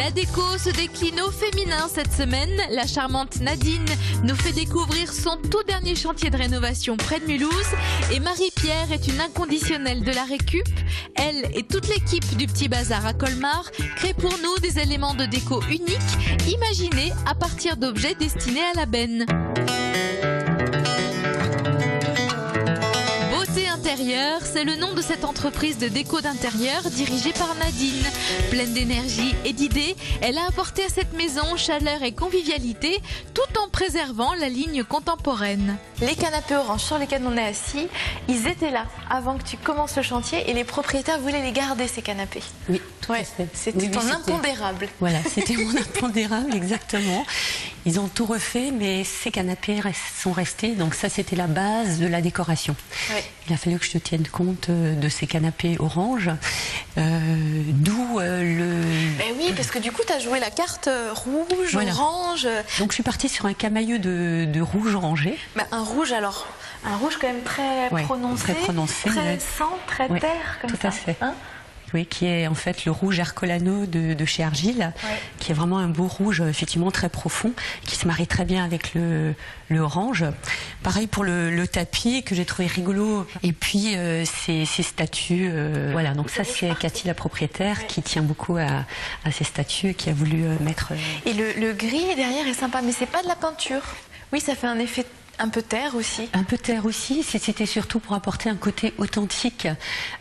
La déco se décline au féminin cette semaine. La charmante Nadine nous fait découvrir son tout dernier chantier de rénovation près de Mulhouse. Et Marie-Pierre est une inconditionnelle de la récup. Elle et toute l'équipe du Petit Bazar à Colmar créent pour nous des éléments de déco uniques, imaginés à partir d'objets destinés à la benne. C'est le nom de cette entreprise de déco d'intérieur dirigée par Nadine. Pleine d'énergie et d'idées, elle a apporté à cette maison chaleur et convivialité tout en préservant la ligne contemporaine. Les canapés orange sur lesquels on est assis, ils étaient là avant que tu commences le chantier et les propriétaires voulaient les garder, ces canapés. Oui, c'était ton impondérable. Voilà, c'était mon impondérable, exactement. Ils ont tout refait, mais ces canapés sont restés. Donc ça, c'était la base de la décoration. Ouais. Il a fallu que je te tienne compte de ces canapés orange. D'où le... Ben oui, parce que du coup, tu as joué la carte rouge, voilà. Orange. Donc je suis partie sur un camailleux de rouge orangé. Ben, un rouge, alors, un rouge quand même très prononcé. Très sang, très terre, comme ça. Tout à fait. Hein? Oui, qui est en fait le rouge Ercolano de chez Argile, qui est vraiment un beau rouge, effectivement très profond, qui se marie très bien avec le orange. Pareil pour le tapis, que j'ai trouvé rigolo. Et puis ces statues, voilà, donc ça c'est Cathy la propriétaire qui tient beaucoup à ces statues et qui a voulu mettre... Et le gris derrière est sympa, mais c'est pas de la peinture. Oui, ça fait un effet... Un peu terre aussi. Un peu terre aussi, c'était surtout pour apporter un côté authentique,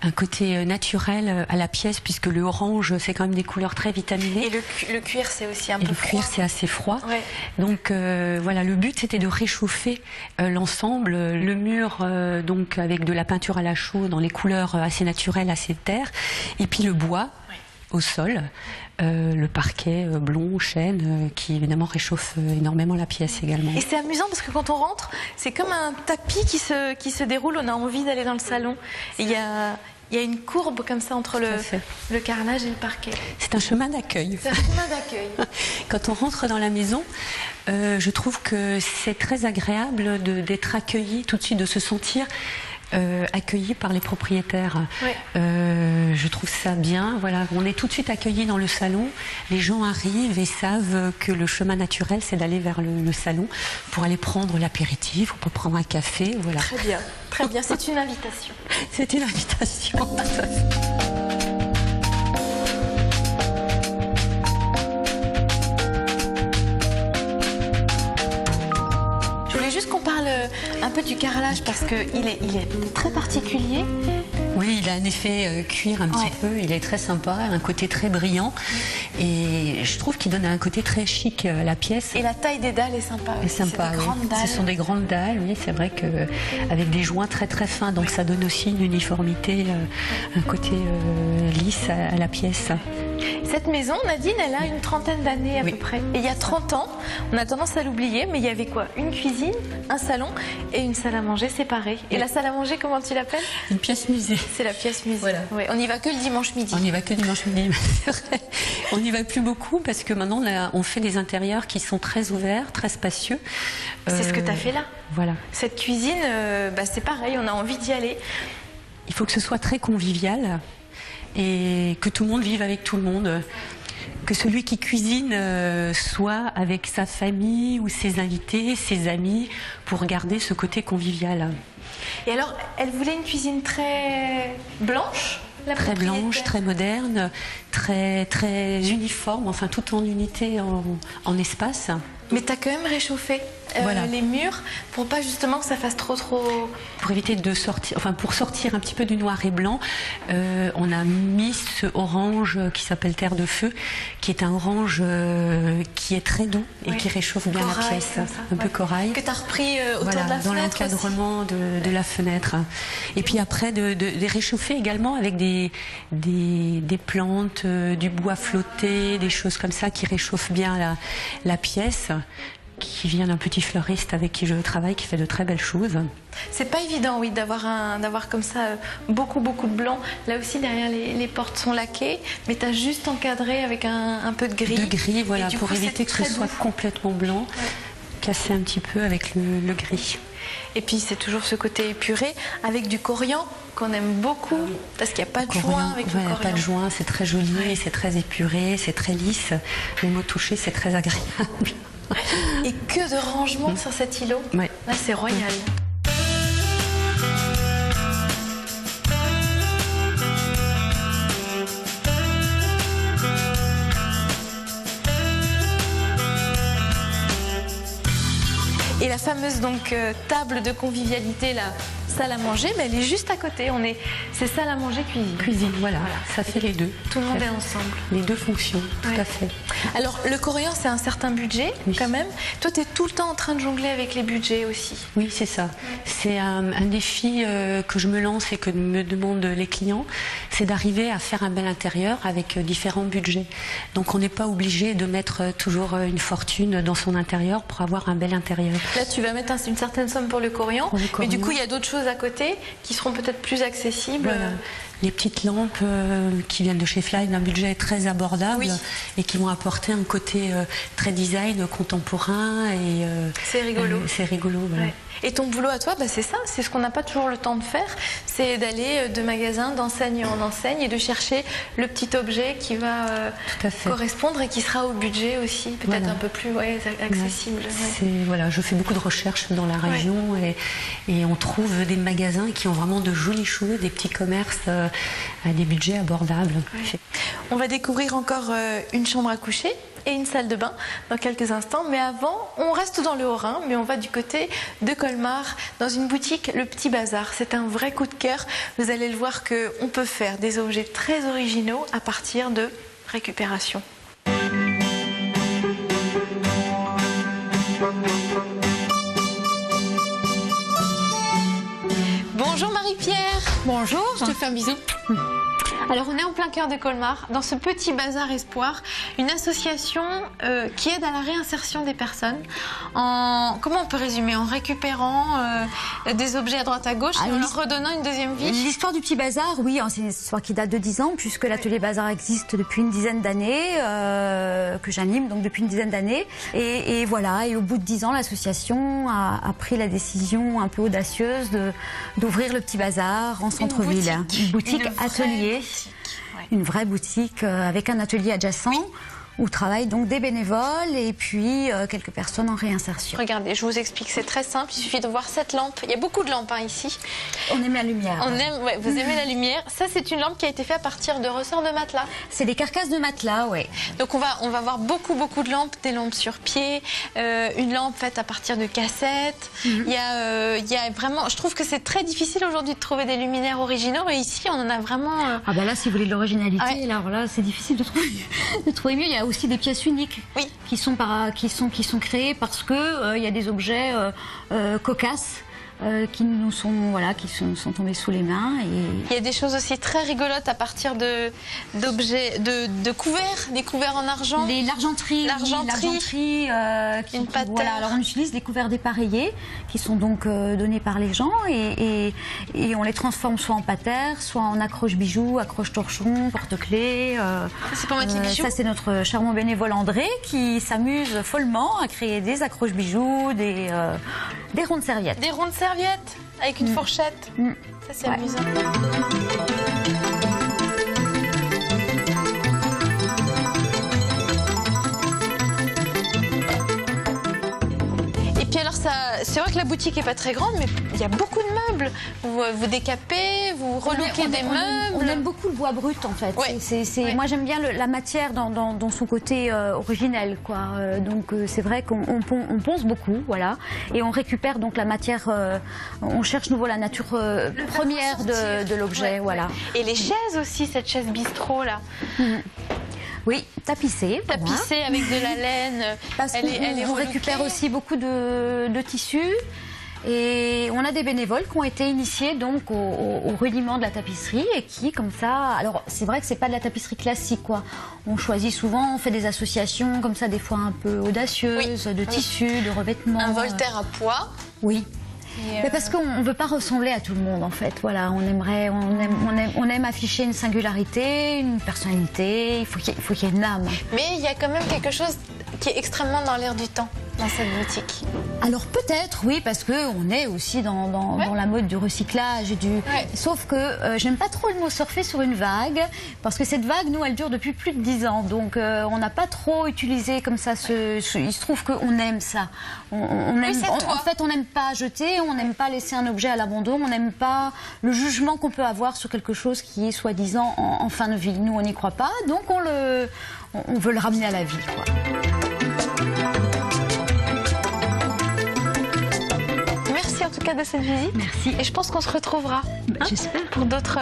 un côté naturel à la pièce, puisque le orange, c'est quand même des couleurs très vitaminées. Et le cuir, c'est aussi un peu froid. Le cuir, c'est assez froid. Ouais. Donc voilà, le but, c'était de réchauffer l'ensemble. Le mur, donc avec de la peinture à la chaux, dans les couleurs assez naturelles, assez terre. Et puis le bois. Au sol, le parquet blond, chêne, qui évidemment réchauffe énormément la pièce également. Et c'est amusant parce que quand on rentre, c'est comme un tapis qui se déroule, on a envie d'aller dans le salon. Il y a une courbe comme ça entre le carrelage et le parquet. C'est un chemin d'accueil. C'est un chemin d'accueil. Quand on rentre dans la maison, je trouve que c'est très agréable d'être accueilli, tout de suite de se sentir accueillis par les propriétaires. Ouais. Je trouve ça bien. Voilà, on est tout de suite accueillis dans le salon. Les gens arrivent et savent que le chemin naturel, c'est d'aller vers le salon pour aller prendre l'apéritif ou pour prendre un café. Voilà. Très bien, très bien. C'est une invitation. C'est une invitation. Un peu du carrelage parce qu'il est très particulier. Oui, il a un effet cuir un petit peu, il est très sympa, un côté très brillant et je trouve qu'il donne un côté très chic à la pièce. Et la taille des dalles est sympa. C'est sympa, oui. Ce sont des grandes dalles, oui, c'est vrai qu'avec des joints très très fins, donc ça donne aussi une uniformité, un côté lisse à la pièce. Cette maison, Nadine, elle a une trentaine d'années à peu près. Et il y a 30 ans, on a tendance à l'oublier, mais il y avait quoi? Une cuisine, un salon et une salle à manger séparée. Et la salle à manger, comment tu l'appelles? Une pièce musée. C'est la pièce musée. Voilà. Ouais, on n'y va que le dimanche midi. On n'y va que le dimanche midi, c'est vrai. On n'y va plus beaucoup parce que maintenant, on fait des intérieurs qui sont très ouverts, très spacieux. C'est ce que tu as fait là. Voilà. Cette cuisine, c'est pareil, on a envie d'y aller. Il faut que ce soit très convivial. Et que tout le monde vive avec tout le monde, que celui qui cuisine soit avec sa famille ou ses invités, ses amis, pour garder ce côté convivial. Et alors, elle voulait une cuisine très blanche, très blanche, très moderne, très uniforme, enfin tout en unité, en espace. Mais tu as quand même réchauffé les murs pour pas justement que ça fasse trop... Pour éviter de sortir, enfin pour sortir un petit peu du noir et blanc, on a mis ce orange qui s'appelle Terre de Feu, qui est un orange qui est très doux et qui réchauffe bien la pièce, un peu corail. Que tu as repris autour de la fenêtre. Dans l'encadrement de la fenêtre. Et puis après de réchauffer également avec des plantes, du bois flotté, des choses comme ça qui réchauffent bien la pièce, qui vient d'un petit fleuriste avec qui je travaille, qui fait de très belles choses. C'est pas évident, oui, d'avoir comme ça beaucoup de blanc. Là aussi, derrière les portes sont laquées, mais tu as juste encadré avec un peu de gris. De gris, voilà, pour éviter que ce soit complètement blanc, casser un petit peu avec le gris. Et puis c'est toujours ce côté épuré avec du coriandre. qu'on aime beaucoup, parce qu'il n'y a pas de joint avec le coriandre. Pas de joint, c'est très joli, c'est très épuré, c'est très lisse. Même au toucher, c'est très agréable. Et que de rangement sur cet îlot. Ouais. Là, c'est royal. Et la fameuse table de convivialité, la salle à manger, mais elle est juste à côté. C'est salle à manger, cuisine. Cuisine, voilà. Ça fait les deux. Tout le monde est ensemble. Les deux fonctions, tout à fait. Alors, le coriandre, c'est un certain budget, quand même. Toi, tu es tout le temps en train de jongler avec les budgets aussi. Oui, c'est ça. C'est un défi que je me lance et que me demandent les clients. C'est d'arriver à faire un bel intérieur avec différents budgets. Donc, on n'est pas obligé de mettre toujours une fortune dans son intérieur pour avoir un bel intérieur. Là, tu vas mettre une certaine somme pour le coriandre. Mais du coup, il y a d'autres choses à côté qui seront peut-être plus accessibles. Voilà. Les petites lampes qui viennent de chez Fly d'un budget très abordable et qui vont apporter un côté très design contemporain. C'est rigolo. C'est rigolo, voilà. Ouais. Et ton boulot à toi, c'est ça, c'est ce qu'on n'a pas toujours le temps de faire, c'est d'aller de magasin d'enseigne en enseigne et de chercher le petit objet qui va correspondre et qui sera au budget aussi, peut-être un peu plus accessible. Voilà, je fais beaucoup de recherches dans la région et on trouve des magasins qui ont vraiment de jolies choses, des petits commerces à des budgets abordables. Ouais. On va découvrir encore une chambre à coucher et une salle de bain dans quelques instants. Mais avant, on reste dans le Haut-Rhin, mais on va du côté de Colmar, dans une boutique, le Petit Bazar. C'est un vrai coup de cœur. Vous allez le voir qu'on peut faire des objets très originaux à partir de récupération. Bonjour Marie-Pierre. Bonjour. Je te fais un bisou. Alors on est en plein cœur de Colmar, dans ce petit bazar Espoir, une association qui aide à la réinsertion des personnes comment on peut résumer, en récupérant des objets à droite à gauche et en leur redonnant une deuxième vie. L'histoire du Petit Bazar, oui, c'est une histoire qui date de 10 ans puisque l'atelier Bazar existe depuis une dizaine d'années, que j'anime donc depuis une dizaine d'années et voilà, et au bout de 10 ans l'association a pris la décision un peu audacieuse d'ouvrir le Petit Bazar en centre-ville, une boutique atelier. Une vraie boutique avec un atelier adjacent où travaillent donc des bénévoles et puis quelques personnes en réinsertion. Regardez, je vous explique, c'est très simple, il suffit de voir cette lampe. Il y a beaucoup de lampes ici. On aime la lumière. Vous aimez la lumière. Ça, c'est une lampe qui a été faite à partir de ressorts de matelas. C'est des carcasses de matelas, oui. Donc on va voir beaucoup de lampes, des lampes sur pied, une lampe faite à partir de cassettes. Il y a vraiment, je trouve que c'est très difficile aujourd'hui de trouver des luminaires originaux et ici on en a vraiment. Ah bah là, si vous voulez de l'originalité, alors là c'est difficile de trouver mieux. Il y a aussi des pièces uniques qui sont créées parce que il y a des objets cocasses qui nous sont sont tombés sous les mains. Et il y a des choses aussi très rigolotes à partir d'objets, de couverts, des couverts en argent. L'argenterie. Voilà, alors on utilise des couverts dépareillés qui sont donc donnés par les gens et on les transforme soit en patères, soit en accroche-bijoux, accroche-torchons, porte-clés. Ça c'est pour mettre les bijoux. Ça c'est notre charmant bénévole André qui s'amuse follement à créer des accroche-bijoux, des rondes serviettes. Des rondes serviettes avec une fourchette. Ça c'est amusant. Et puis alors c'est vrai que la boutique est pas très grande, mais il y a beaucoup de meubles. Vous décapez, vous reloquez des meubles. On aime beaucoup le bois brut en fait. Ouais. Moi j'aime bien la matière dans son côté originel, quoi. Donc c'est vrai qu'on ponce beaucoup, voilà, et on récupère donc la matière. On cherche nouveau la nature première de l'objet, voilà. Et les chaises aussi, cette chaise bistrot là. Oui, tapissée. Tapissée avec de la laine. Parce qu'on récupère aussi beaucoup de tissus. Et on a des bénévoles qui ont été initiés donc au rudiment de la tapisserie et qui, comme ça, alors c'est vrai que c'est pas de la tapisserie classique, quoi. On choisit souvent, on fait des associations comme ça, des fois un peu audacieuses, de tissus, de revêtements. Un Voltaire à pois. Oui. Mais parce qu'on ne veut pas ressembler à tout le monde en fait. Voilà, on aime afficher une singularité, une personnalité. Il faut qu'il y ait une âme. Mais il y a quand même quelque chose qui est extrêmement dans l'air du temps. dans cette boutique. Alors peut-être, oui, parce qu'on est aussi dans la mode du recyclage et du... Ouais. Sauf que j'aime pas trop le mot surfer sur une vague, parce que cette vague, nous, elle dure depuis plus de 10 ans. Donc on n'a pas trop utilisé comme ça il se trouve qu'on aime ça. On aime, en fait, on n'aime pas jeter, on n'aime pas laisser un objet à l'abandon, on n'aime pas le jugement qu'on peut avoir sur quelque chose qui est soi-disant en fin de vie. Nous, on n'y croit pas, donc on veut le ramener à la vie, quoi. Merci en tout cas de cette visite. Merci. Et je pense qu'on se retrouvera. J'espère. Pour d'autres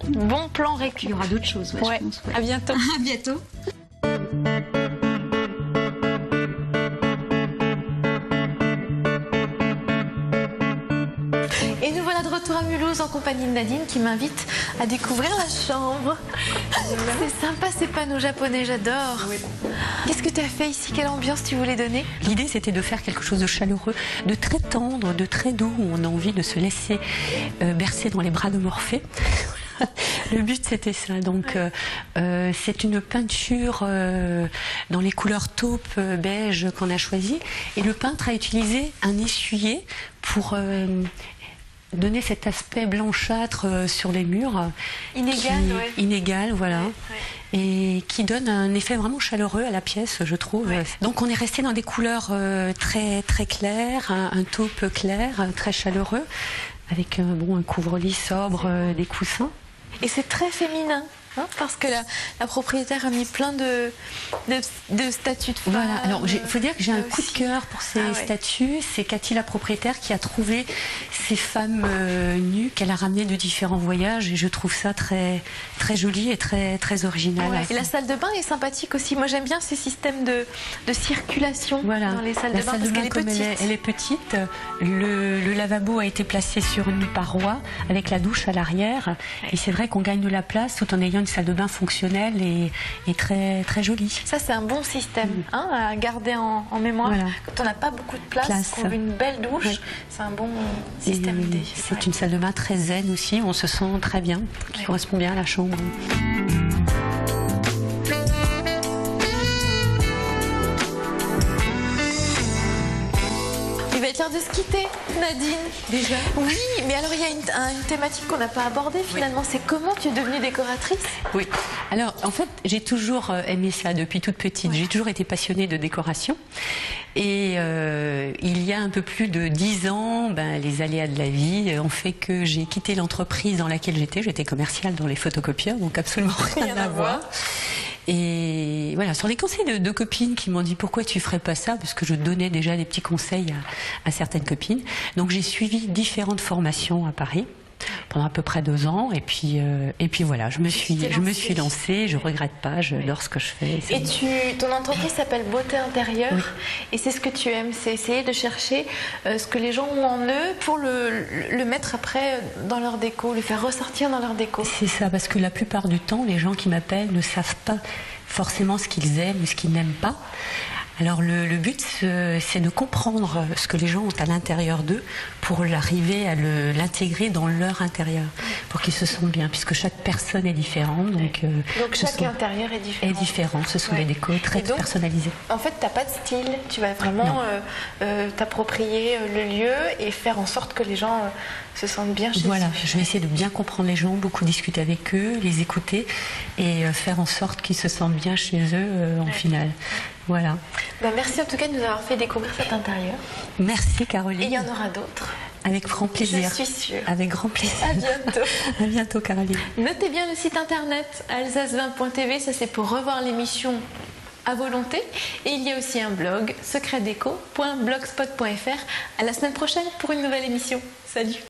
bons plans récup. Il y aura d'autres choses, je pense. À bientôt. À bientôt. Et nous voilà de retour à Mulhouse en compagnie de Nadine qui m'invite à découvrir la chambre. C'est sympa ces panneaux japonais, j'adore. Oui. Qu'est-ce que tu as fait ici? Quelle ambiance tu voulais donner? L'idée, c'était de faire quelque chose de chaleureux, de très tendre, de très doux, où on a envie de se laisser bercer dans les bras de Morphée. Le but, c'était ça. Donc, c'est une peinture dans les couleurs taupe, beige qu'on a choisi. Et le peintre a utilisé un essuyer pour donner cet aspect blanchâtre sur les murs. Inégal, voilà. Et qui donne un effet vraiment chaleureux à la pièce, je trouve. Ouais. Donc on est resté dans des couleurs très, très claires, un taupe clair, très chaleureux, avec un couvre-lit sobre, des coussins. Et c'est très féminin, hein, parce que la propriétaire a mis plein de statues de femmes. Voilà, alors il faut dire que j'ai un coup de cœur pour ces statues. C'est Cathy, la propriétaire, qui a trouvé ces femmes nues qu'elle a ramenées de différents voyages, et je trouve ça très, très joli et très, très original. Ouais. Et la salle de bain est sympathique aussi. Moi j'aime bien ces systèmes de circulation dans les salles de bain, parce qu'elle est petite. Elle est petite. Le lavabo a été placé sur une paroi avec la douche à l'arrière, et c'est vrai qu'on gagne de la place tout en ayant une salle de bain fonctionnelle et très, très jolie. Ça, c'est un bon système à garder en mémoire. Voilà. Quand on n'a pas beaucoup de place, qu'on veut une belle douche, c'est un bon système d'idée. C'est une salle de bain très zen aussi, on se sent très bien, qui correspond bien à la chambre. Il va être l'heure de se quitter, Nadine. Déjà? Oui, mais alors il y a une thématique qu'on n'a pas abordée finalement, c'est comment tu es devenue décoratrice? Oui, alors en fait j'ai toujours aimé ça depuis toute petite, j'ai toujours été passionnée de décoration, et il y a un peu plus de 10 ans, les aléas de la vie ont fait que j'ai quitté l'entreprise dans laquelle j'étais commerciale dans les photocopieurs, donc absolument rien à voir. Et voilà, sur les conseils de copines qui m'ont dit pourquoi tu ferais pas ça, parce que je donnais déjà des petits conseils à certaines copines. Donc j'ai suivi différentes formations à Paris pendant à peu près 2 ans, et puis voilà, je me suis lancée, je regrette pas, j'adore ce que je fais. Et ton entreprise s'appelle Beauté Intérieure, et c'est ce que tu aimes, c'est essayer de chercher ce que les gens ont en eux pour le mettre après dans leur déco, le faire ressortir dans leur déco. C'est ça, parce que la plupart du temps, les gens qui m'appellent ne savent pas forcément ce qu'ils aiment ou ce qu'ils n'aiment pas. Alors le but, c'est de comprendre ce que les gens ont à l'intérieur d'eux pour arriver à l'intégrer dans leur intérieur, pour qu'ils se sentent bien, puisque chaque personne est différente. Donc chaque intérieur est différent. Est différent. Ce sont des décos très personnalisés. En fait, tu n'as pas de style. Tu vas vraiment t'approprier le lieu et faire en sorte que les gens se sentent bien chez eux. Voilà, je vais essayer de bien comprendre les gens, beaucoup discuter avec eux, les écouter et faire en sorte qu'ils se sentent bien chez eux en finale. Voilà. Merci en tout cas de nous avoir fait découvrir cet intérieur. Merci Caroline. Et il y en aura d'autres. Avec grand plaisir. Je suis sûre. Avec grand plaisir. À bientôt. À bientôt Caroline. Notez bien le site internet alsace20.tv, ça c'est pour revoir l'émission à volonté. Et il y a aussi un blog secretdeco.blogspot.fr. À la semaine prochaine pour une nouvelle émission. Salut.